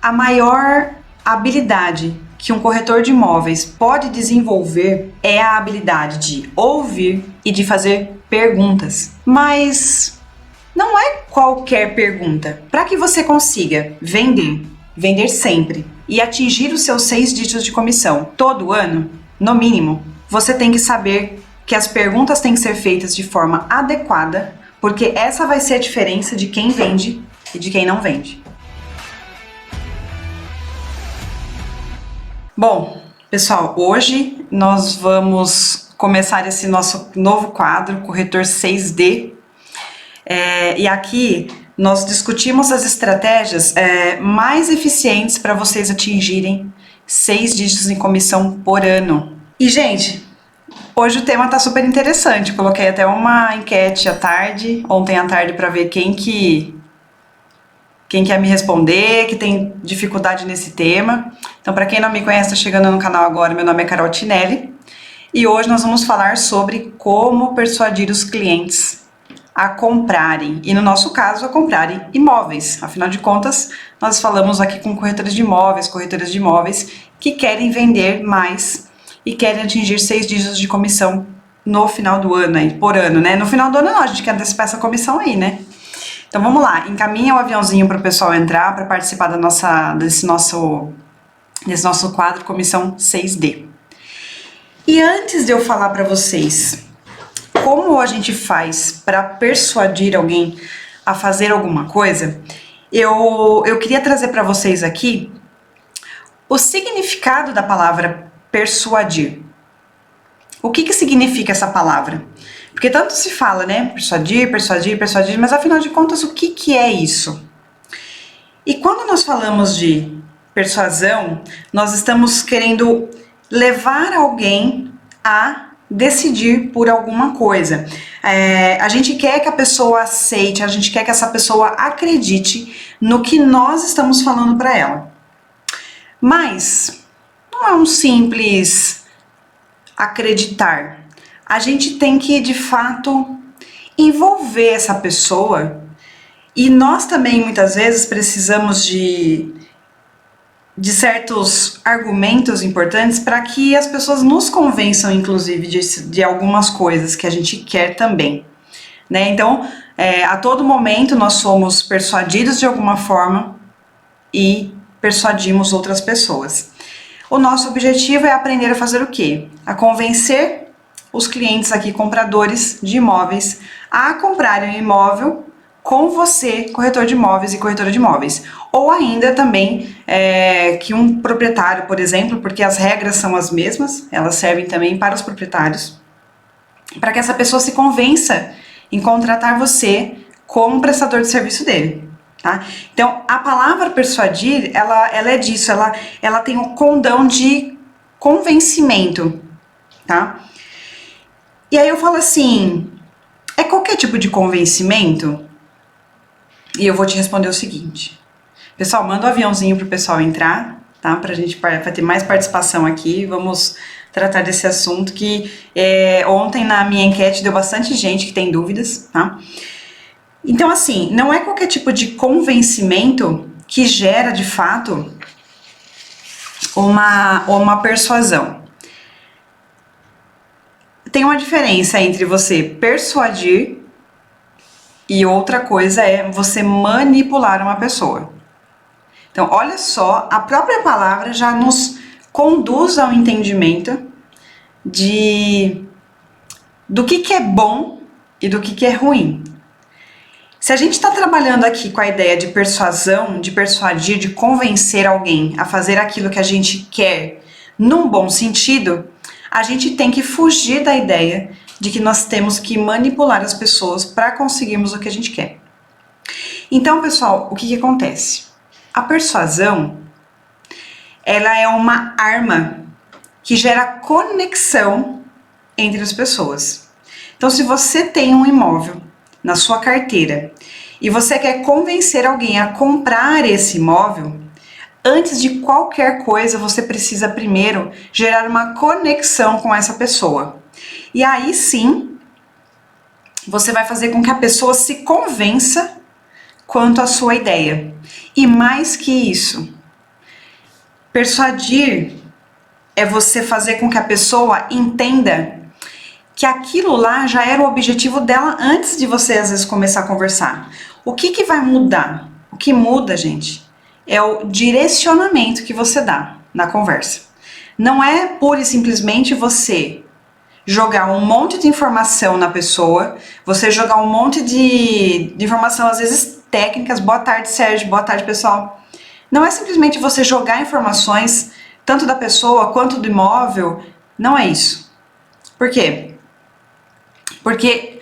A maior habilidade que um corretor de imóveis pode desenvolver é a habilidade de ouvir e de fazer perguntas. Mas não é qualquer pergunta. Para que você consiga vender sempre e atingir os seus 6 dígitos de comissão todo ano, no mínimo, você tem que saber que as perguntas têm que ser feitas de forma adequada, porque essa vai ser a diferença de quem vende e de quem não vende. Bom, pessoal, hoje nós vamos começar esse nosso novo quadro, Corretor 6D. E aqui nós discutimos as estratégias mais eficientes para vocês atingirem 6 dígitos em comissão por ano. E, gente, hoje o tema tá super interessante. Coloquei até uma enquete ontem à tarde, para ver quem quer me responder, que tem dificuldade nesse tema. Então, para quem não me conhece, está chegando no canal agora, meu nome é Carol Tinelli. E hoje nós vamos falar sobre como persuadir os clientes a comprarem, e no nosso caso, a comprarem imóveis. Afinal de contas, nós falamos aqui com corretoras de imóveis que querem vender mais e querem atingir 6 dígitos de comissão no final do ano, aí, por ano, né? No final do ano não, a gente quer antecipar essa comissão aí, né? Então vamos lá, encaminha o aviãozinho para o pessoal entrar para participar desse nosso quadro Comissão 6D. E antes de eu falar para vocês como a gente faz para persuadir alguém a fazer alguma coisa, eu queria trazer para vocês aqui o significado da palavra persuadir. O que significa essa palavra? Porque tanto se fala, né? Persuadir, mas afinal de contas, o que é isso? E quando nós falamos de persuasão, nós estamos querendo levar alguém a decidir por alguma coisa. A gente quer que a pessoa aceite, a gente quer que essa pessoa acredite no que nós estamos falando para ela. Mas não é um simples acreditar. A gente tem que, de fato, envolver essa pessoa, e nós também muitas vezes precisamos de certos argumentos importantes para que as pessoas nos convençam, inclusive, de algumas coisas que a gente quer também, né? Então, a todo momento nós somos persuadidos de alguma forma e persuadimos outras pessoas. O nosso objetivo é aprender a fazer o quê? A convencer os clientes aqui, compradores de imóveis, a comprarem um imóvel com você, corretor de imóveis e corretora de imóveis. Ou ainda também que um proprietário, por exemplo, porque as regras são as mesmas, elas servem também para os proprietários, para que essa pessoa se convença em contratar você como prestador de serviço dele. Tá? Então, a palavra persuadir, ela é disso, ela tem um condão de convencimento, tá? E aí eu falo assim, é qualquer tipo de convencimento? E eu vou te responder o seguinte. Pessoal, manda o aviãozinho pro pessoal entrar, tá? Pra gente vai ter mais participação aqui, vamos tratar desse assunto que ontem na minha enquete deu bastante gente que tem dúvidas, tá? Então assim, não é qualquer tipo de convencimento que gera de fato uma persuasão. Tem uma diferença entre você persuadir e outra coisa é você manipular uma pessoa. Então, olha só, a própria palavra já nos conduz ao entendimento do que é bom e do que é ruim. Se a gente está trabalhando aqui com a ideia de persuasão, de persuadir, de convencer alguém a fazer aquilo que a gente quer num bom sentido, a gente tem que fugir da ideia de que nós temos que manipular as pessoas para conseguirmos o que a gente quer. Então, pessoal, o que acontece? A persuasão, ela é uma arma que gera conexão entre as pessoas. Então, se você tem um imóvel na sua carteira e você quer convencer alguém a comprar esse imóvel, antes de qualquer coisa, você precisa primeiro gerar uma conexão com essa pessoa. E aí sim, você vai fazer com que a pessoa se convença quanto à sua ideia. E mais que isso, Persuadir é você fazer com que a pessoa entenda que aquilo lá já era o objetivo dela antes de você, às vezes, começar a conversar. O que que vai mudar? O que muda, gente, é o direcionamento que você dá na conversa. Não é pura e simplesmente você jogar um monte de informação na pessoa, você jogar um monte de informação, às vezes técnicas. Boa tarde, Sérgio, boa tarde, pessoal. Não é simplesmente você jogar informações, tanto da pessoa quanto do imóvel, não é isso. Por quê? Porque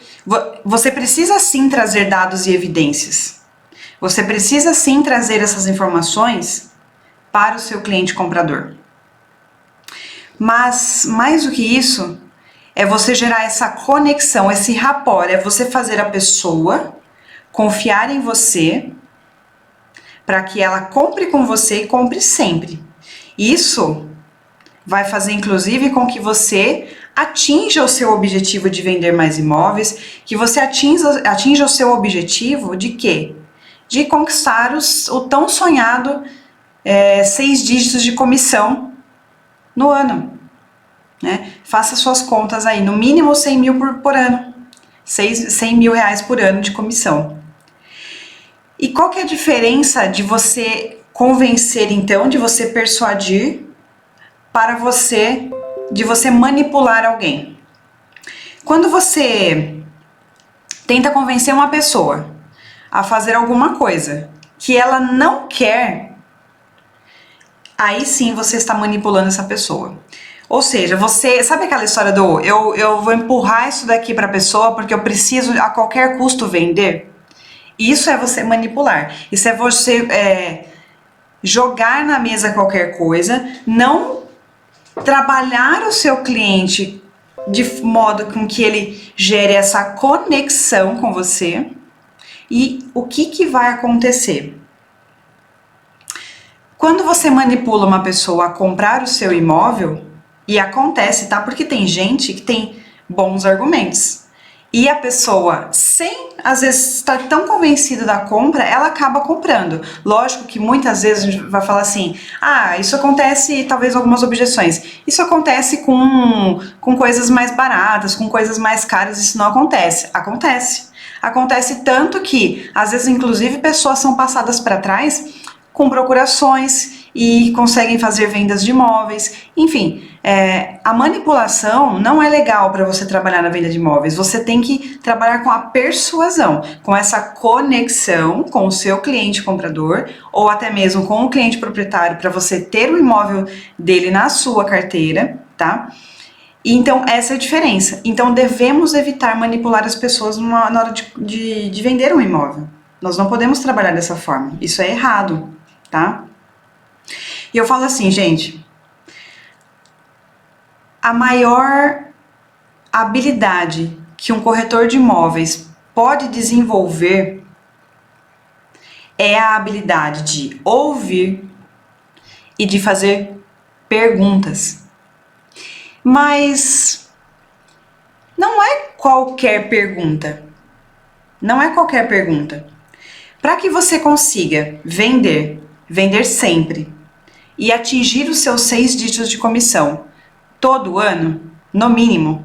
você precisa sim trazer dados e evidências. Você precisa sim trazer essas informações para o seu cliente comprador. Mas, mais do que isso, é você gerar essa conexão, esse rapport, é você fazer a pessoa confiar em você para que ela compre com você e compre sempre. Isso vai fazer, inclusive, com que você atinja o seu objetivo de vender mais imóveis, que você atinja o seu objetivo de quê? De conquistar o tão sonhado 6 dígitos de comissão no ano. Né? Faça suas contas aí, no mínimo 100 mil por ano, 100 mil reais por ano de comissão. E qual que é a diferença de você convencer, então, de você persuadir de você manipular alguém? Quando você tenta convencer uma pessoa a fazer alguma coisa que ela não quer, aí sim você está manipulando essa pessoa. Ou seja, você sabe aquela história do eu vou empurrar isso daqui para a pessoa porque eu preciso a qualquer custo vender? Isso é você manipular. Isso é você jogar na mesa qualquer coisa, não trabalhar o seu cliente de modo com que ele gere essa conexão com você. E o que que vai acontecer? Quando você manipula uma pessoa a comprar o seu imóvel, e acontece, tá? Porque tem gente que tem bons argumentos. E a pessoa, sem às vezes estar tão convencida da compra, ela acaba comprando. Lógico que muitas vezes a gente vai falar assim, isso acontece, talvez algumas objeções. Isso acontece com coisas mais baratas, com coisas mais caras, isso não acontece. Acontece. Acontece tanto que, às vezes, inclusive, pessoas são passadas para trás com procurações e conseguem fazer vendas de imóveis. Enfim, a manipulação não é legal para você trabalhar na venda de imóveis. Você tem que trabalhar com a persuasão, com essa conexão com o seu cliente comprador ou até mesmo com o cliente proprietário para você ter o imóvel dele na sua carteira, tá? Então, essa é a diferença. Então, devemos evitar manipular as pessoas na hora de vender um imóvel. Nós não podemos trabalhar dessa forma. Isso é errado, tá? E eu falo assim, gente, a maior habilidade que um corretor de imóveis pode desenvolver é a habilidade de ouvir e de fazer perguntas. Mas não é qualquer pergunta. Não é qualquer pergunta. Para que você consiga vender sempre e atingir os seus 6 dígitos de comissão todo ano, no mínimo,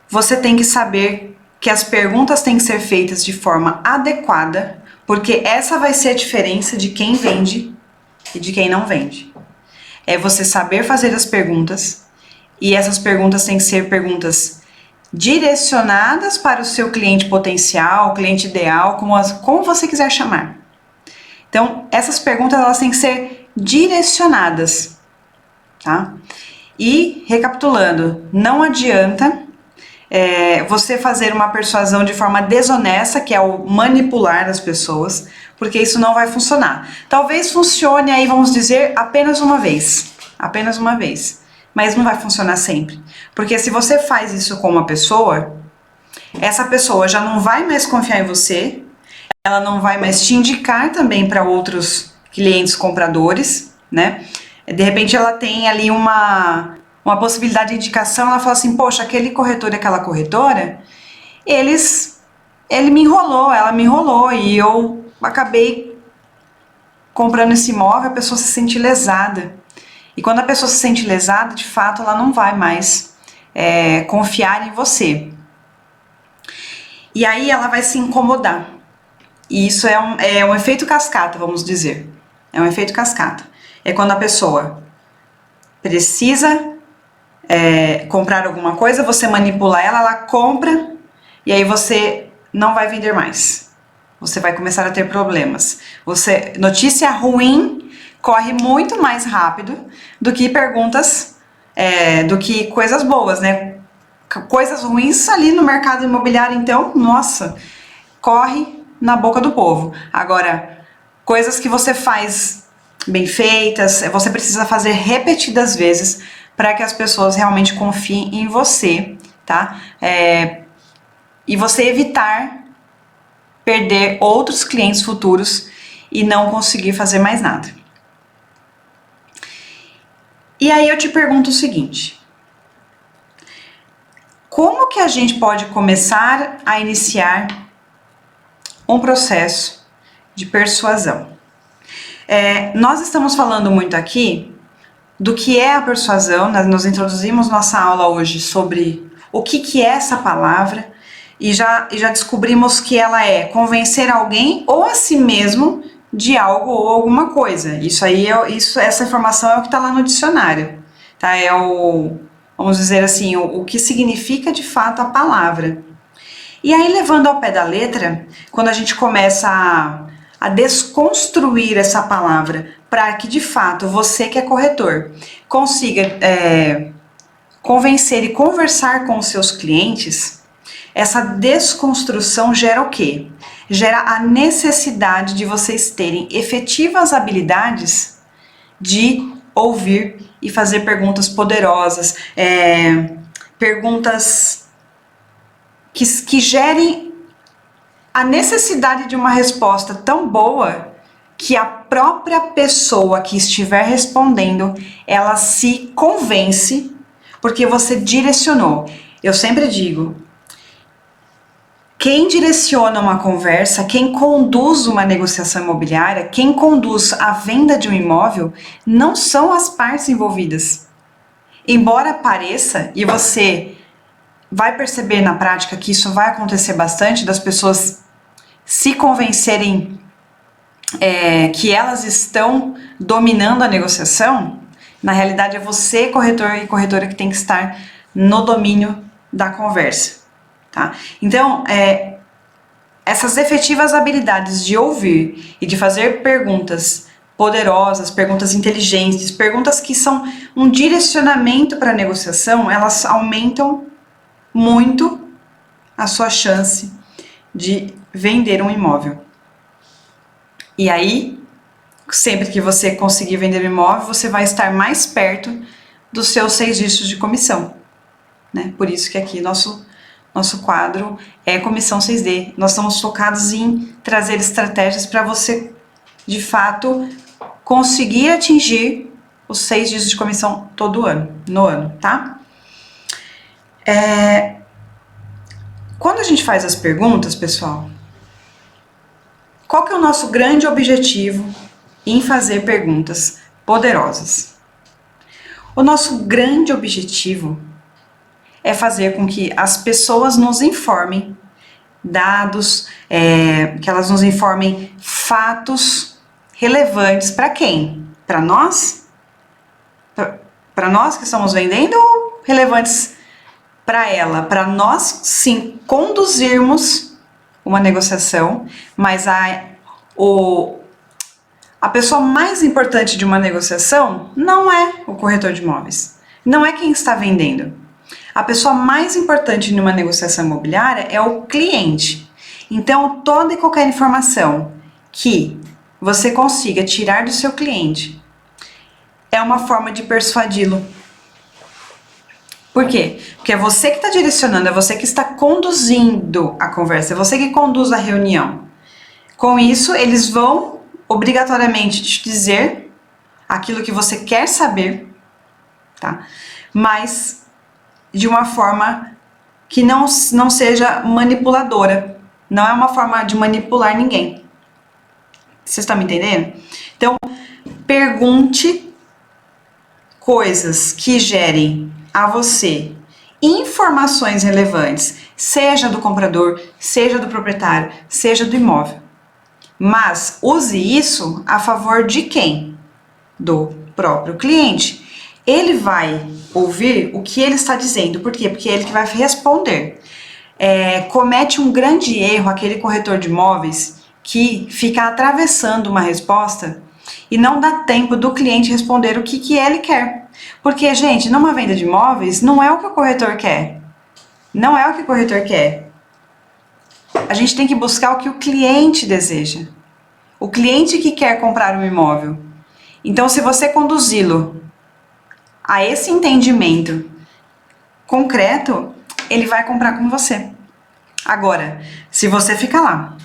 você tem que saber que as perguntas têm que ser feitas de forma adequada, porque essa vai ser a diferença de quem vende e de quem não vende. É você saber fazer as perguntas, e essas perguntas têm que ser perguntas direcionadas para o seu cliente potencial, cliente ideal, como você quiser chamar. Então, essas perguntas elas têm que ser direcionadas, tá? E, recapitulando, não adianta você fazer uma persuasão de forma desonesta, que é o manipular as pessoas, porque isso não vai funcionar. Talvez funcione aí, vamos dizer, apenas uma vez, mas não vai funcionar sempre. Porque se você faz isso com uma pessoa, essa pessoa já não vai mais confiar em você, ela não vai mais te indicar também para outros clientes compradores, né? De repente ela tem ali uma possibilidade de indicação, ela fala assim, poxa, aquele corretor e aquela corretora, ele me enrolou, ela me enrolou e eu acabei comprando esse imóvel, a pessoa se sente lesada. E quando a pessoa se sente lesada, de fato, ela não vai mais confiar em você. E aí ela vai se incomodar. E isso é um efeito cascata, vamos dizer. É um efeito cascata. É quando a pessoa precisa comprar alguma coisa, você manipula ela, ela compra, e aí você não vai vender mais. Você vai começar a ter problemas. Notícia ruim corre muito mais rápido do que perguntas, do que coisas boas, né? Coisas ruins ali no mercado imobiliário, então, nossa, corre na boca do povo. Agora, coisas que você faz bem feitas, você precisa fazer repetidas vezes para que as pessoas realmente confiem em você, tá? E você evitar perder outros clientes futuros e não conseguir fazer mais nada. E aí eu te pergunto o seguinte: como que a gente pode começar a iniciar um processo de persuasão? Nós estamos falando muito aqui do que é a persuasão, nós introduzimos nossa aula hoje sobre o que é essa palavra e já descobrimos que ela é convencer alguém ou a si mesmo de algo ou alguma coisa. Essa informação é o que está lá no dicionário, tá? Vamos dizer assim, o que significa de fato a palavra. E aí, levando ao pé da letra, quando a gente começa a desconstruir essa palavra para que de fato você que é corretor consiga convencer e conversar com os seus clientes, essa desconstrução gera o quê? Gera a necessidade de vocês terem efetivas habilidades de ouvir e fazer perguntas poderosas, perguntas que gerem a necessidade de uma resposta tão boa que a própria pessoa que estiver respondendo, ela se convence porque você direcionou. Eu sempre digo, quem direciona uma conversa, quem conduz uma negociação imobiliária, quem conduz a venda de um imóvel, não são as partes envolvidas. Embora pareça, e você vai perceber na prática que isso vai acontecer bastante, das pessoas se convencerem que elas estão dominando a negociação, na realidade é você, corretor e corretora, que tem que estar no domínio da conversa, tá? Então, essas efetivas habilidades de ouvir e de fazer perguntas poderosas, perguntas inteligentes, perguntas que são um direcionamento para a negociação, elas aumentam muito a sua chance de vender um imóvel. E aí, sempre que você conseguir vender um imóvel, você vai estar mais perto dos seus 6 dígitos de comissão, né? Por isso que aqui nosso quadro é Comissão 6D. Nós estamos focados em trazer estratégias para você, de fato, conseguir atingir os 6 dígitos de comissão no ano, tá? Quando a gente faz as perguntas, pessoal, qual que é o nosso grande objetivo em fazer perguntas poderosas? O nosso grande objetivo é fazer com que as pessoas nos informem dados, que elas nos informem fatos relevantes para quem? Para nós? Para nós que estamos vendendo ou relevantes para ela? Para nós, sim, conduzirmos uma negociação, mas a pessoa mais importante de uma negociação não é o corretor de imóveis, não é quem está vendendo. A pessoa mais importante numa negociação imobiliária é o cliente. Então, toda e qualquer informação que você consiga tirar do seu cliente é uma forma de persuadi-lo. Por quê? Porque é você que está direcionando, é você que está conduzindo a conversa, é você que conduz a reunião. Com isso, eles vão obrigatoriamente te dizer aquilo que você quer saber, tá? Mas de uma forma que não seja manipuladora. Não é uma forma de manipular ninguém. Vocês estão me entendendo? Então, pergunte coisas que gerem a você informações relevantes, seja do comprador, seja do proprietário, seja do imóvel. Mas use isso a favor de quem? Do próprio cliente. Ele vai ouvir o que ele está dizendo. Por quê? Porque é ele que vai responder. Comete um grande erro aquele corretor de imóveis que fica atravessando uma resposta e não dá tempo do cliente responder o que ele quer. Porque, gente, numa venda de imóveis, não é o que o corretor quer. Não é o que o corretor quer. A gente tem que buscar o que o cliente deseja. O cliente que quer comprar um imóvel. Então, se você conduzi-lo a esse entendimento concreto, ele vai comprar com você. Agora, se você fica lá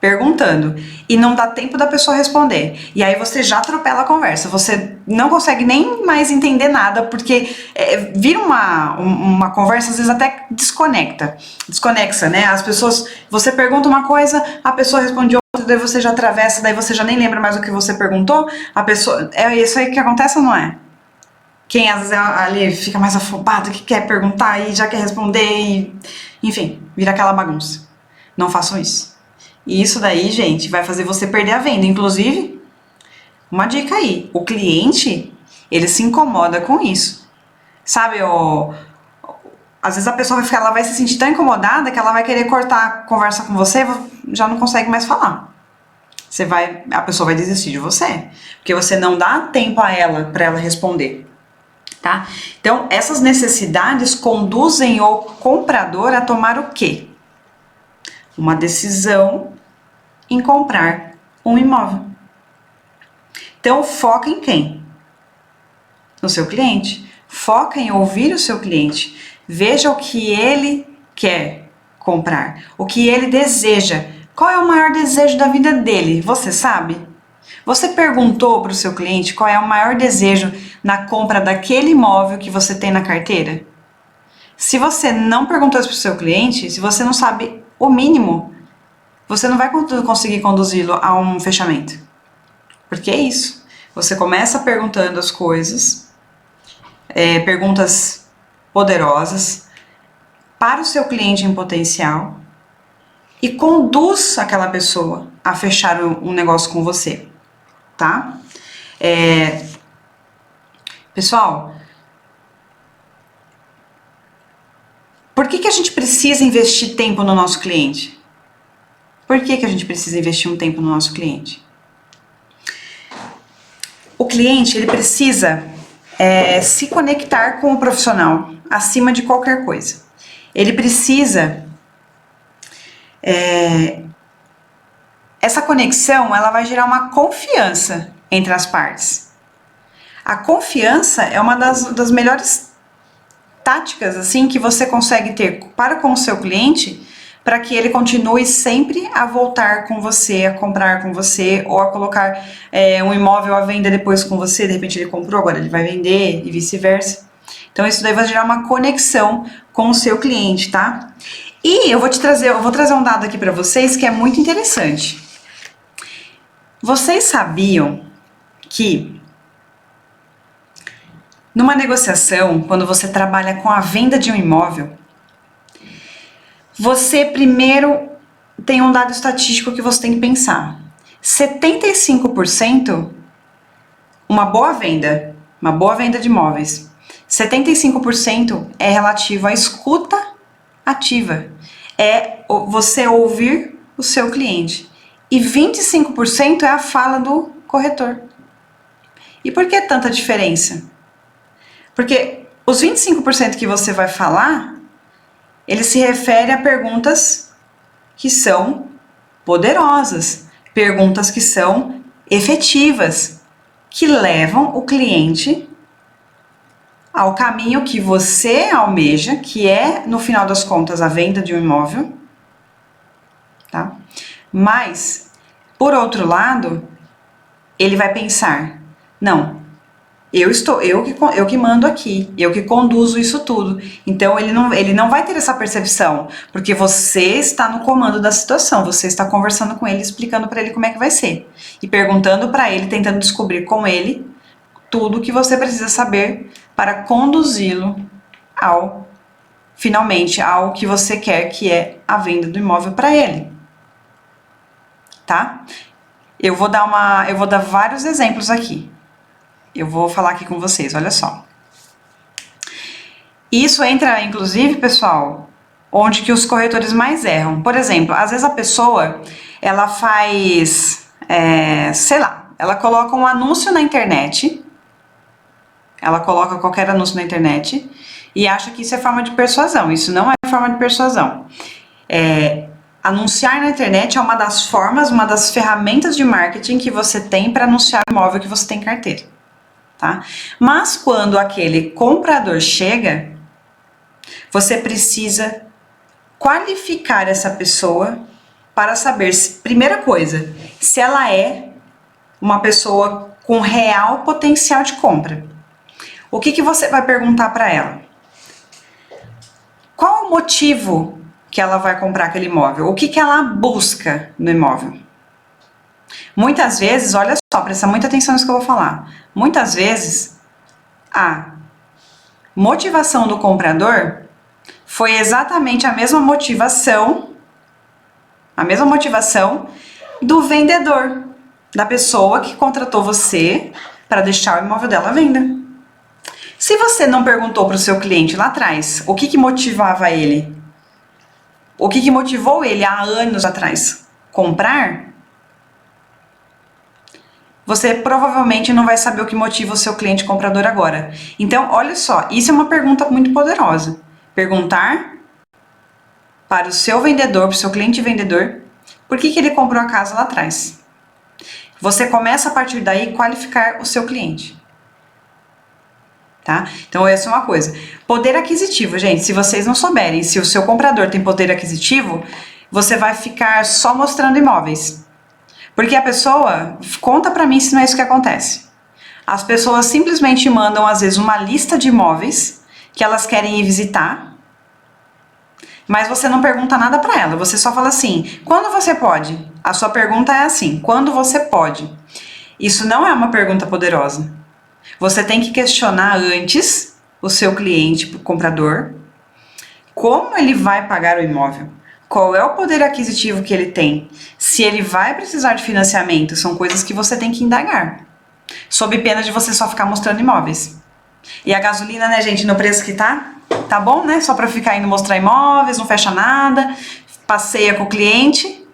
perguntando e não dá tempo da pessoa responder, e aí você já atropela a conversa, você não consegue nem mais entender nada, porque vira uma conversa, às vezes até desconexa, né? As pessoas, você pergunta uma coisa, a pessoa responde outra, daí você já atravessa, daí você já nem lembra mais o que você perguntou, a pessoa, é isso aí que acontece ou não é? Quem às vezes ali fica mais afobado, que quer perguntar e já quer responder, e, enfim, vira aquela bagunça. Não façam isso. E isso daí, gente, vai fazer você perder a venda. Inclusive, uma dica aí, o cliente, ele se incomoda com isso. Sabe, às vezes a pessoa vai ficar, ela vai se sentir tão incomodada que ela vai querer cortar a conversa com você, já não consegue mais falar. A pessoa vai desistir de você, porque você não dá tempo a ela para ela responder. Tá? Então, essas necessidades conduzem o comprador a tomar o quê? Uma decisão em comprar um imóvel. Então, foca em quem? No seu cliente. Foca em ouvir o seu cliente. Veja o que ele quer comprar, o que ele deseja. Qual é o maior desejo da vida dele? Você sabe? Você perguntou para o seu cliente qual é o maior desejo na compra daquele imóvel que você tem na carteira? Se você não perguntou isso para o seu cliente, se você não sabe o mínimo, você não vai conseguir conduzi-lo a um fechamento. Porque é isso. Você começa perguntando as coisas, perguntas poderosas para o seu cliente em potencial e conduz aquela pessoa a fechar um negócio com você. Tá? Pessoal, por que a gente precisa investir tempo no nosso cliente? Por que a gente precisa investir um tempo no nosso cliente? O cliente, ele precisa se conectar com o profissional acima de qualquer coisa. Ele precisa... essa conexão, ela vai gerar uma confiança entre as partes. A confiança é uma das melhores táticas assim que você consegue ter para com o seu cliente, para que ele continue sempre a voltar com você, a comprar com você, ou a colocar um imóvel à venda depois com você. De repente ele comprou, agora ele vai vender e vice-versa. Então isso daí vai gerar uma conexão com o seu cliente, tá? E eu vou trazer um dado aqui para vocês que é muito interessante. Vocês sabiam que numa negociação, quando você trabalha com a venda de um imóvel, você primeiro tem um dado estatístico que você tem que pensar. 75%, uma boa venda de imóveis, 75% é relativo à escuta ativa. É você ouvir o seu cliente. E 25% é a fala do corretor. E por que tanta diferença? Porque os 25% que você vai falar, ele se refere a perguntas que são poderosas, perguntas que são efetivas, que levam o cliente ao caminho que você almeja, que é, no final das contas, a venda de um imóvel, tá? Mas, por outro lado, ele vai pensar, não, Eu que mando aqui, eu que conduzo isso tudo. Então ele não vai ter essa percepção, porque você está no comando da situação, você está conversando com ele, explicando para ele como é que vai ser e perguntando para ele, tentando descobrir com ele tudo o que você precisa saber para conduzi-lo finalmente ao que você quer, que é a venda do imóvel para ele. Tá? Eu vou dar vários exemplos aqui. Eu vou falar aqui com vocês, olha só. Isso entra, inclusive, pessoal, onde que os corretores mais erram. Por exemplo, às vezes a pessoa, ela faz, sei lá, ela coloca um anúncio na internet, ela coloca qualquer anúncio na internet e acha que isso é forma de persuasão. Isso não é forma de persuasão. Anunciar na internet é uma das formas, uma das ferramentas de marketing que você tem para anunciar o imóvel que você tem em carteira. Tá? Mas quando aquele comprador chega, você precisa qualificar essa pessoa para saber, primeira coisa, se ela é uma pessoa com real potencial de compra. O que você vai perguntar para ela? Qual o motivo que ela vai comprar aquele imóvel? O que ela busca no imóvel? Muitas vezes, olha só, presta muita atenção nisso que eu vou falar. Muitas vezes, a motivação do comprador foi exatamente a mesma motivação do vendedor, da pessoa que contratou você para deixar o imóvel dela à venda. Se você não perguntou para o seu cliente lá atrás o que motivava ele, o que motivou ele há anos atrás comprar, você provavelmente não vai saber o que motiva o seu cliente comprador agora. Então, olha só, isso é uma pergunta muito poderosa. Perguntar para o seu vendedor, para o seu cliente vendedor, por que ele comprou a casa lá atrás. Você começa a partir daí qualificar o seu cliente. Tá? Então, essa é uma coisa. Poder aquisitivo, gente, se vocês não souberem se o seu comprador tem poder aquisitivo, você vai ficar só mostrando imóveis. Porque a pessoa, conta pra mim se não é isso que acontece. As pessoas simplesmente mandam, às vezes, uma lista de imóveis que elas querem ir visitar, mas você não pergunta nada pra ela, você só fala assim, quando você pode? A sua pergunta é assim, quando você pode? Isso não é uma pergunta poderosa. Você tem que questionar antes o seu cliente, o comprador, como ele vai pagar o imóvel. Qual é o poder aquisitivo que ele tem? Se ele vai precisar de financiamento, são coisas que você tem que indagar. Sob pena de você só ficar mostrando imóveis. E a gasolina, né, gente, no preço que tá bom, né? Só pra ficar indo mostrar imóveis, não fecha nada, passeia com o cliente.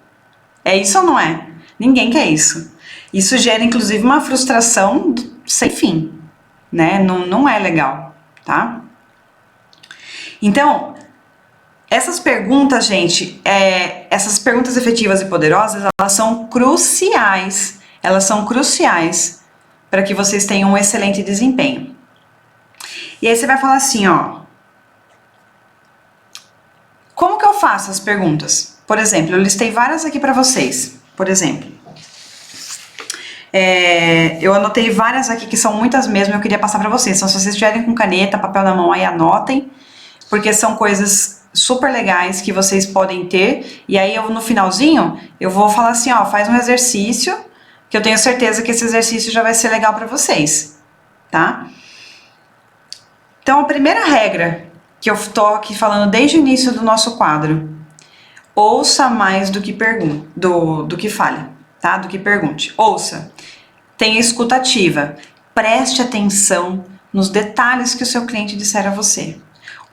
É isso ou não é? Ninguém quer isso. Isso gera, inclusive, uma frustração sem fim, né? Não é legal, tá? Então, essas perguntas, gente, essas perguntas efetivas e poderosas, elas são cruciais. Elas são cruciais para que vocês tenham um excelente desempenho. E aí você vai falar assim, ó. Como que eu faço as perguntas? Por exemplo, eu listei várias aqui para vocês. Por exemplo, eu anotei várias aqui que são muitas mesmo, eu queria passar para vocês. Então, se vocês estiverem com caneta, papel na mão aí, anotem, porque são coisas super legais que vocês podem ter. E aí no finalzinho eu vou falar assim, ó, faz um exercício, que eu tenho certeza que esse exercício já vai ser legal para vocês, tá? Então, a primeira regra que eu tô aqui falando desde o início do nosso quadro, ouça mais do que do que fale, tá? Do que pergunte. Ouça, tenha escuta ativa, preste atenção nos detalhes que o seu cliente disser a você.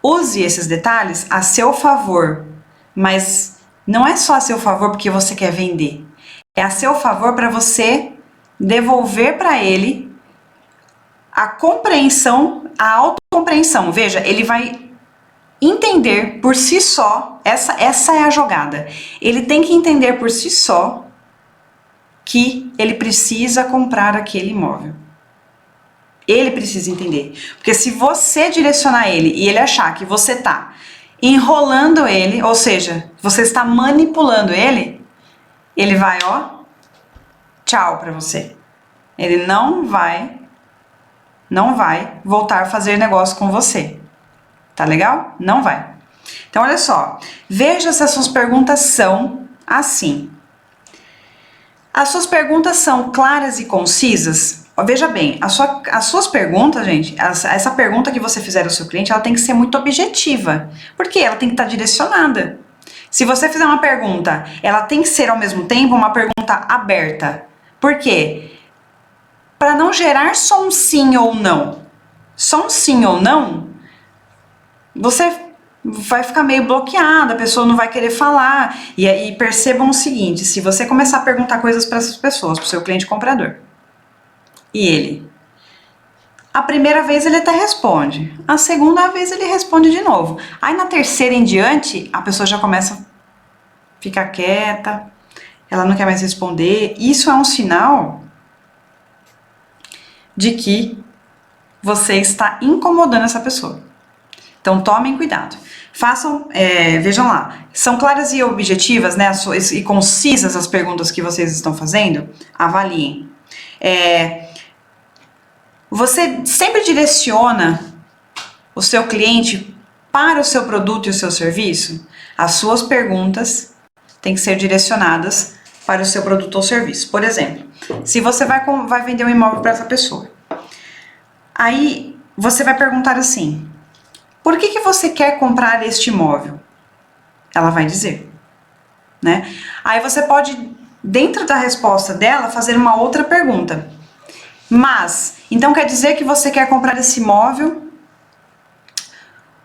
Use esses detalhes a seu favor, mas não é só a seu favor porque você quer vender. É a seu favor para você devolver para ele a compreensão, a autocompreensão. Veja, ele vai entender por si só, essa é a jogada. Ele tem que entender por si só que ele precisa comprar aquele imóvel. Ele precisa entender. Porque se você direcionar ele e ele achar que você está enrolando ele, ou seja, você está manipulando ele, ele vai, ó, tchau para você. Ele não vai não vai voltar a fazer negócio com você. Tá legal? Não vai. Então, olha só. Veja se as suas perguntas são assim. As suas perguntas são claras e concisas? Veja bem, as suas perguntas, gente, essa pergunta que você fizer ao seu cliente, ela tem que ser muito objetiva, porque ela tem que estar direcionada. Se você fizer uma pergunta, ela tem que ser ao mesmo tempo uma pergunta aberta. Por quê? Para não gerar só um sim ou não. Só um sim ou não, você vai ficar meio bloqueada, a pessoa não vai querer falar. E aí percebam o seguinte, se você começar a perguntar coisas para essas pessoas, para o seu cliente comprador, e ele, a primeira vez ele até responde, a segunda vez ele responde de novo. Aí na terceira em diante, a pessoa já começa a ficar quieta, ela não quer mais responder. Isso é um sinal de que você está incomodando essa pessoa. Então tomem cuidado. Façam, vejam lá, são claras e objetivas, né, e concisas as perguntas que vocês estão fazendo? Avaliem. Você sempre direciona o seu cliente para o seu produto e o seu serviço? As suas perguntas têm que ser direcionadas para o seu produto ou serviço. Por exemplo, se você vai vender um imóvel para essa pessoa, aí você vai perguntar assim: por que você quer comprar este imóvel? Ela vai dizer, né? Aí você pode, dentro da resposta dela, fazer uma outra pergunta. Mas, então quer dizer que você quer comprar esse imóvel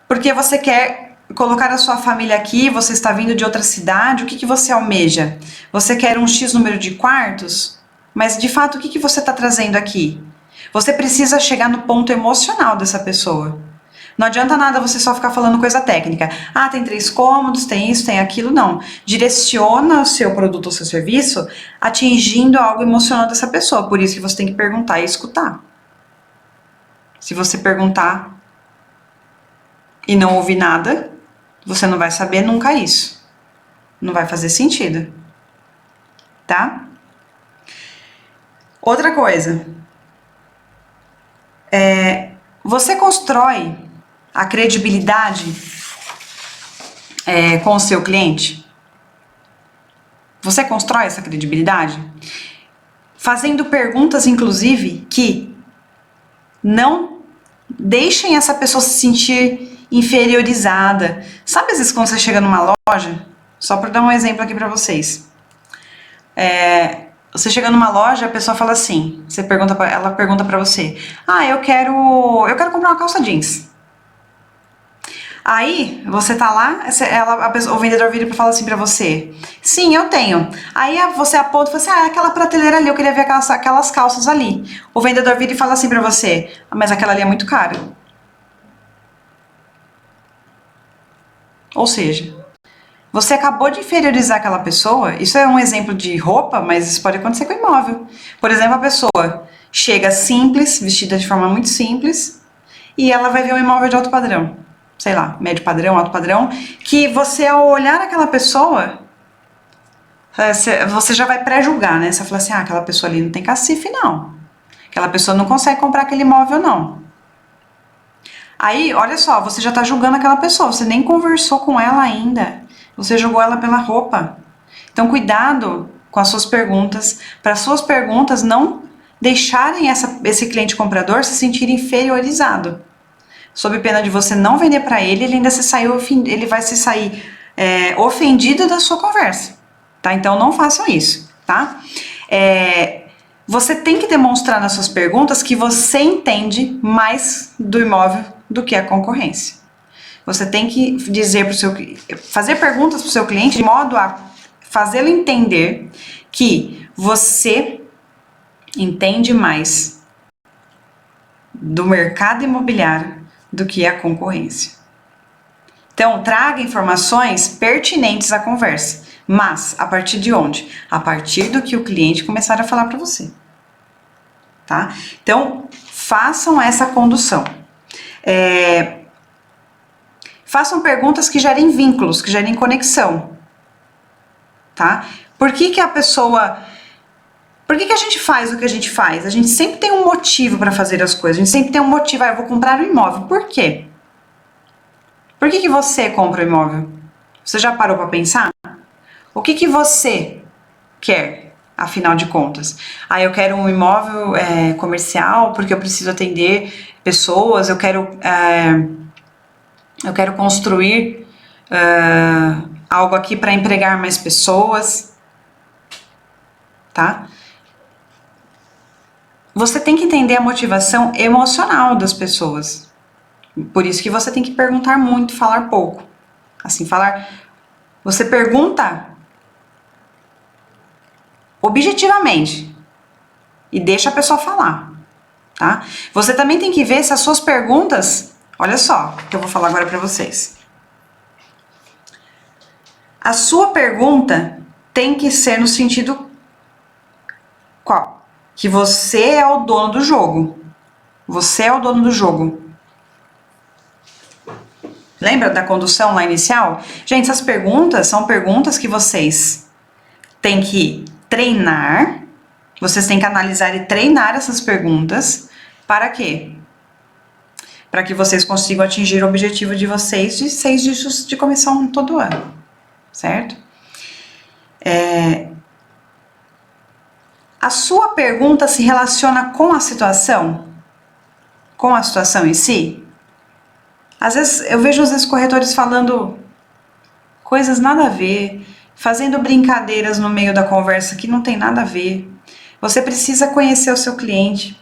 porque você quer colocar a sua família aqui, você está vindo de outra cidade, o que você almeja? Você quer um X número de quartos? Mas, de fato, o que você está trazendo aqui? Você precisa chegar no ponto emocional dessa pessoa. Não adianta nada você só ficar falando coisa técnica. Ah, tem 3 cômodos, tem isso, tem aquilo. Não. Direciona o seu produto ou seu serviço atingindo algo emocional dessa pessoa. Por isso que você tem que perguntar e escutar. Se você perguntar e não ouvir nada, você não vai saber nunca isso. Não vai fazer sentido. Tá? Outra coisa. Você constrói a credibilidade com o seu cliente? Você constrói essa credibilidade? Fazendo perguntas, inclusive, que não deixem essa pessoa se sentir inferiorizada. Sabe às vezes quando você chega numa loja? Só para dar um exemplo aqui para vocês. Você chega numa loja, a pessoa fala assim, ela pergunta pra você: ah, eu quero comprar uma calça jeans. Aí, você tá lá, o vendedor vira e fala assim pra você: sim, eu tenho. Aí você aponta e fala assim: ah, é aquela prateleira ali, eu queria ver aquelas calças ali. O vendedor vira e fala assim pra você: ah, mas aquela ali é muito cara. Ou seja, você acabou de inferiorizar aquela pessoa. Isso é um exemplo de roupa, mas isso pode acontecer com imóvel. Por exemplo, a pessoa chega simples, vestida de forma muito simples, e ela vai ver um imóvel de alto padrão, sei lá, médio padrão, alto padrão, que você, ao olhar aquela pessoa, você já vai pré-julgar, né? Você fala assim: ah, aquela pessoa ali não tem cacife, não. Aquela pessoa não consegue comprar aquele imóvel, não. Aí, olha só, você já tá julgando aquela pessoa, você nem conversou com ela ainda. Você jogou ela pela roupa. Então, cuidado com as suas perguntas, para as suas perguntas não deixarem esse cliente comprador se sentir inferiorizado. Sob pena de você não vender para ele, ele vai se sair ofendido da sua conversa. Tá? Então, não façam isso. Tá? Você tem que demonstrar nas suas perguntas que você entende mais do imóvel do que a concorrência. Você tem que fazer perguntas para o seu cliente de modo a fazê-lo entender que você entende mais do mercado imobiliário do que a concorrência. Então, traga informações pertinentes à conversa, mas a partir de onde? A partir do que o cliente começar a falar para você. Tá? Então, façam essa condução. Façam perguntas que gerem vínculos, que gerem conexão, tá? Por que a pessoa Por que a gente faz o que a gente faz? A gente sempre tem um motivo para fazer as coisas. A gente sempre tem um motivo. Eu vou comprar um imóvel. Por quê? Por que você compra um imóvel? Você já parou para pensar? O que você quer, afinal de contas? Eu quero um imóvel comercial porque eu preciso atender pessoas. Eu quero construir algo aqui para empregar mais pessoas, tá? Você tem que entender a motivação emocional das pessoas. Por isso que você tem que perguntar muito, falar pouco. Assim, você pergunta objetivamente e deixa a pessoa falar, tá? Você também tem que ver se as suas perguntas, olha só, o que eu vou falar agora para vocês. A sua pergunta tem que ser no sentido qual? Que você é o dono do jogo. Você é o dono do jogo. Lembra da condução lá inicial? Gente, essas perguntas são perguntas que vocês têm que treinar. Vocês têm que analisar e treinar essas perguntas. Para quê? Para que vocês consigam atingir o objetivo de vocês de 6 dígitos de comissão todo ano. Certo? A sua pergunta se relaciona com a situação? Com a situação em si? Às vezes, eu vejo corretores falando coisas nada a ver, fazendo brincadeiras no meio da conversa que não tem nada a ver. Você precisa conhecer o seu cliente.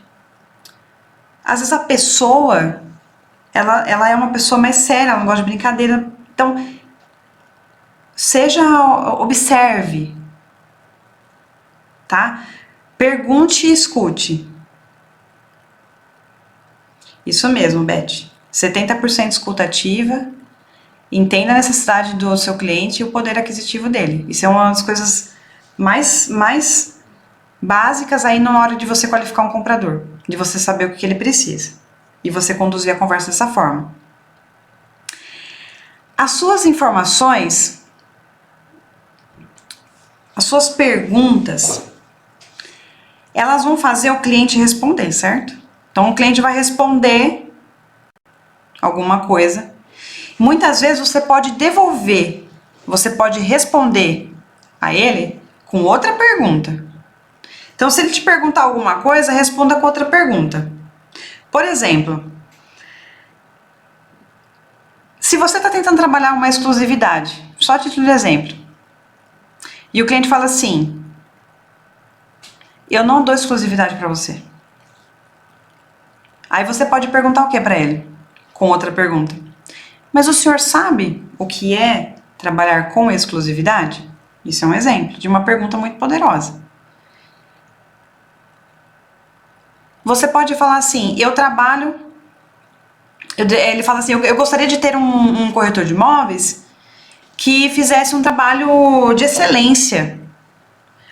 Às vezes a pessoa, ela é uma pessoa mais séria, ela não gosta de brincadeira. Então, observe, tá? Pergunte e escute. Isso mesmo, Beth. 70% escuta ativa, entenda a necessidade do seu cliente e o poder aquisitivo dele. Isso é uma das coisas mais básicas aí na hora de você qualificar um comprador, de você saber o que ele precisa e você conduzir a conversa dessa forma. As suas informações, as suas perguntas, elas vão fazer o cliente responder, certo? Então o cliente vai responder alguma coisa. Muitas vezes você pode devolver, você pode responder a ele com outra pergunta. Então, se ele te perguntar alguma coisa, responda com outra pergunta. Por exemplo, se você está tentando trabalhar uma exclusividade, só a título de exemplo, e o cliente fala assim: eu não dou exclusividade para você. Aí você pode perguntar o que para ele? Com outra pergunta. Mas o senhor sabe o que é trabalhar com exclusividade? Isso é um exemplo de uma pergunta muito poderosa. Você pode falar assim: eu trabalho... Ele fala assim: eu gostaria de ter um corretor de imóveis que fizesse um trabalho de excelência.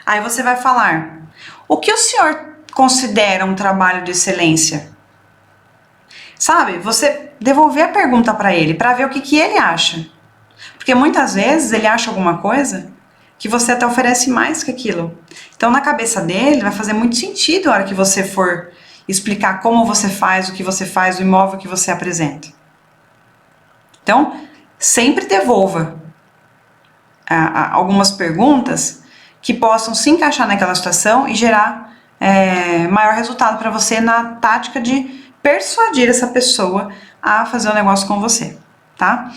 Aí você vai falar: o que o senhor considera um trabalho de excelência? Sabe, você devolver a pergunta para ele, para ver o que ele acha. Porque muitas vezes ele acha alguma coisa que você até oferece mais que aquilo. Então, na cabeça dele, vai fazer muito sentido a hora que você for explicar como você faz, o que você faz, o imóvel que você apresenta. Então, sempre devolva algumas perguntas que possam se encaixar naquela situação e gerar maior resultado para você na tática de persuadir essa pessoa a fazer um negócio com você, tá?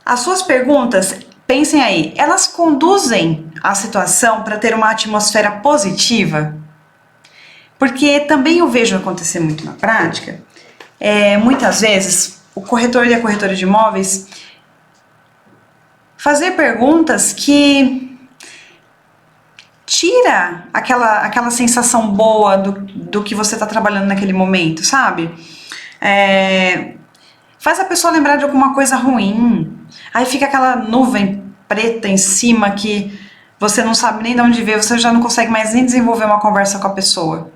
As suas perguntas, pensem aí, elas conduzem a situação para ter uma atmosfera positiva? Porque também eu vejo acontecer muito na prática, muitas vezes o corretor e a corretora de imóveis fazer perguntas que tira aquela sensação boa do que você está trabalhando naquele momento, sabe? Faz a pessoa lembrar de alguma coisa ruim, aí fica aquela nuvem preta em cima que você não sabe nem de onde veio, você já não consegue mais nem desenvolver uma conversa com a pessoa.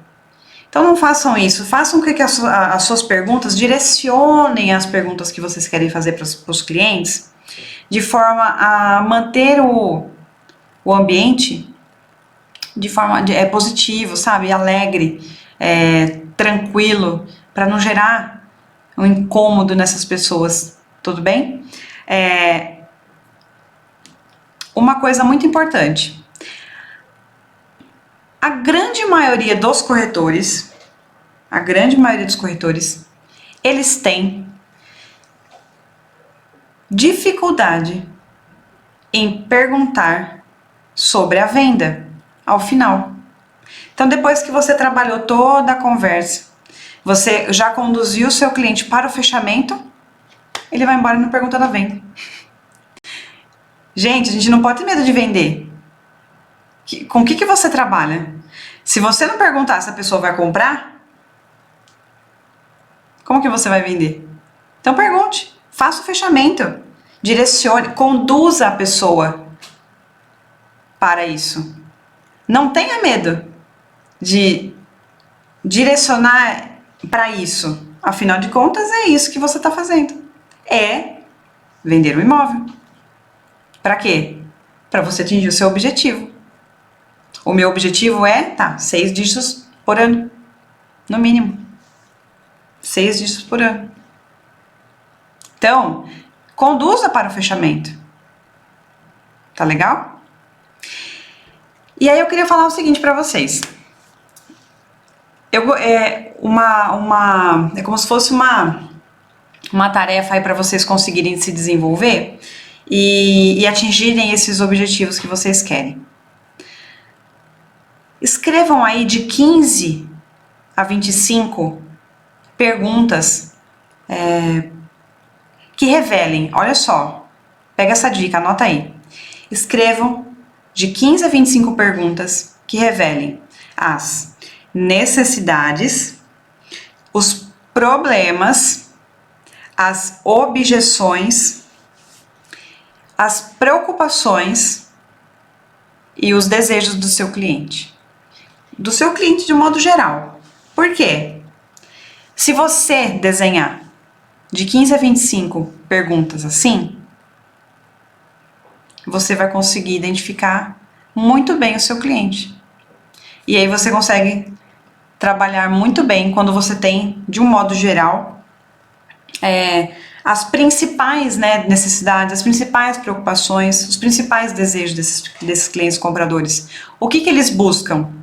Então não façam isso, façam com que as suas perguntas direcionem as perguntas que vocês querem fazer para os clientes, de forma a manter o ambiente positivo, sabe? Alegre, tranquilo, para não gerar um incômodo nessas pessoas, tudo bem? Uma coisa muito importante, a grande maioria dos corretores, eles têm dificuldade em perguntar sobre a venda ao final. Então, depois que você trabalhou toda a conversa, você já conduziu o seu cliente para o fechamento, ele vai embora e não pergunta da venda. Gente, a gente não pode ter medo de vender. Com o que você trabalha? Se você não perguntar se a pessoa vai comprar, como que você vai vender? Então pergunte, faça o fechamento, direcione, conduza a pessoa para isso. Não tenha medo de direcionar para isso. Afinal de contas, é isso que você está fazendo. É vender um imóvel. Para quê? Para você atingir o seu objetivo. O meu objetivo é, 6 dígitos por ano. No mínimo. 6 dígitos por ano. Então, conduza para o fechamento. Tá legal? E aí eu queria falar o seguinte para vocês. É como se fosse uma tarefa aí para vocês conseguirem se desenvolver e atingirem esses objetivos que vocês querem. Escrevam aí de 15 a 25 perguntas que revelem, olha só, pega essa dica, anota aí. Escrevam de 15 a 25 perguntas que revelem as necessidades, os problemas, as objeções, as preocupações e os desejos do seu cliente. Do seu cliente de modo geral. Por quê? Se você desenhar de 15 a 25 perguntas assim, você vai conseguir identificar muito bem o seu cliente. E aí você consegue trabalhar muito bem quando você tem, de um modo geral, as principais necessidades, as principais preocupações, os principais desejos desses clientes compradores. O que eles buscam?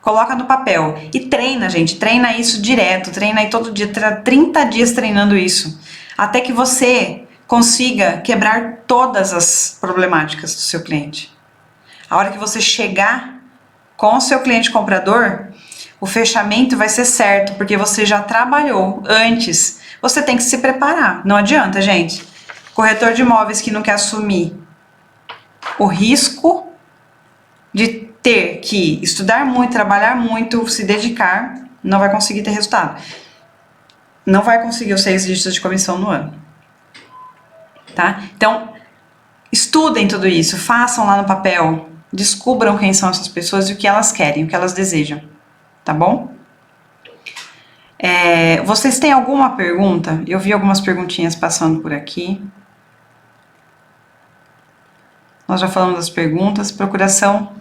Coloca no papel e treina, gente, treina isso direto, treina aí todo dia, 30 dias treinando isso, até que você consiga quebrar todas as problemáticas do seu cliente. A hora que você chegar com o seu cliente comprador, o fechamento vai ser certo, porque você já trabalhou antes. Você tem que se preparar, não adianta, gente. Corretor de imóveis que não quer assumir o risco de ter que estudar muito, trabalhar muito, se dedicar, não vai conseguir ter resultado. Não vai conseguir os 6 dígitos de comissão no ano. Tá? Então, estudem tudo isso, façam lá no papel, descubram quem são essas pessoas e o que elas querem, o que elas desejam. Tá bom? Vocês têm alguma pergunta? Eu vi algumas perguntinhas passando por aqui. Nós já falamos das perguntas. Procuração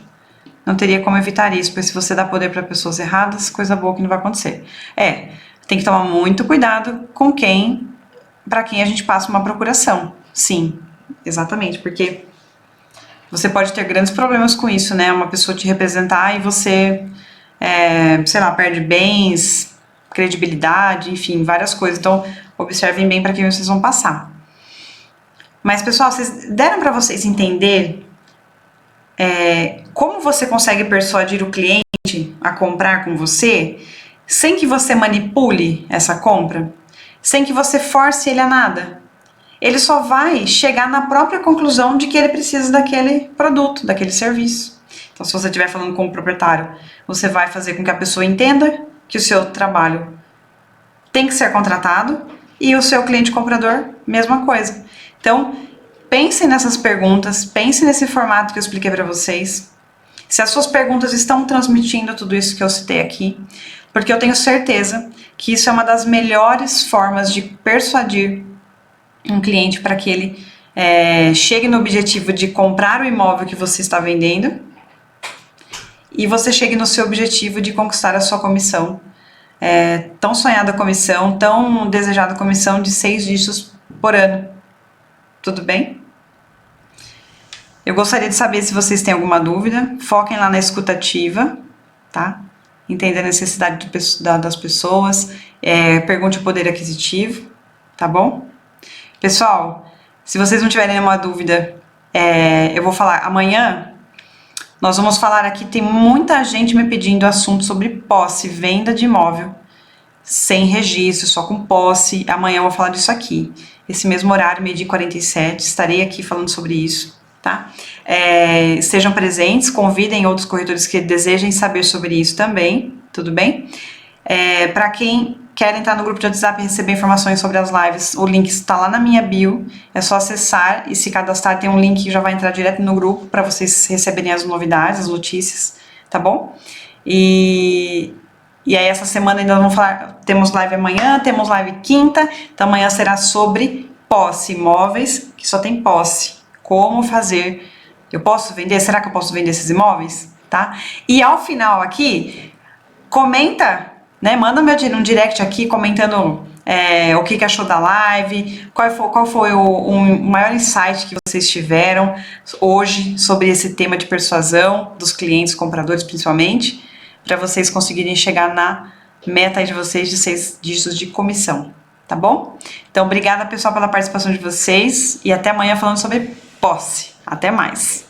não teria como evitar isso, porque se você dá poder para pessoas erradas, coisa boa que não vai acontecer. Tem que tomar muito cuidado com para quem a gente passa uma procuração. Sim, exatamente, porque você pode ter grandes problemas com isso, né? Uma pessoa te representar e você, sei lá, perde bens, credibilidade, enfim, várias coisas. Então, observem bem para quem vocês vão passar. Mas, pessoal, vocês deram para vocês entender como você consegue persuadir o cliente a comprar com você sem que você manipule essa compra, sem que você force ele a nada. Ele só vai chegar na própria conclusão de que ele precisa daquele produto, daquele serviço. Então, se você estiver falando com o proprietário, você vai fazer com que a pessoa entenda que o seu trabalho tem que ser contratado e o seu cliente comprador, mesma coisa. Então, pensem nessas perguntas, pensem nesse formato que eu expliquei para vocês. Se as suas perguntas estão transmitindo tudo isso que eu citei aqui, porque eu tenho certeza que isso é uma das melhores formas de persuadir um cliente para que ele chegue no objetivo de comprar o imóvel que você está vendendo e você chegue no seu objetivo de conquistar a sua comissão. Tão sonhada comissão, tão desejada comissão de 6 dígitos por ano. Tudo bem? Eu gostaria de saber se vocês têm alguma dúvida. Foquem lá na escutativa, tá? Entenda a necessidade das pessoas, pergunte o poder aquisitivo, tá bom? Pessoal, se vocês não tiverem nenhuma dúvida, eu vou falar amanhã. Nós vamos falar aqui, tem muita gente me pedindo assunto sobre posse, venda de imóvel, sem registro, só com posse. Amanhã eu vou falar disso aqui. Esse mesmo horário, 12h47, estarei aqui falando sobre isso, tá? Estejam presentes, convidem outros corretores que desejem saber sobre isso também, tudo bem? Para quem quer entrar no grupo de WhatsApp e receber informações sobre as lives, o link está lá na minha bio, é só acessar e se cadastrar, tem um link que já vai entrar direto no grupo para vocês receberem as novidades, as notícias, tá bom? E aí essa semana ainda vamos falar, temos live amanhã, temos live quinta, então amanhã será sobre posse, imóveis que só tem posse, como fazer, eu posso vender, será que eu posso vender esses imóveis, tá? E ao final aqui, comenta, né? Manda um direct aqui comentando o que achou da live, qual foi o maior insight que vocês tiveram hoje sobre esse tema de persuasão dos clientes, compradores principalmente, para vocês conseguirem chegar na meta de vocês de 6 dígitos de comissão, tá bom? Então, obrigada pessoal pela participação de vocês e até amanhã falando sobre posse. Até mais!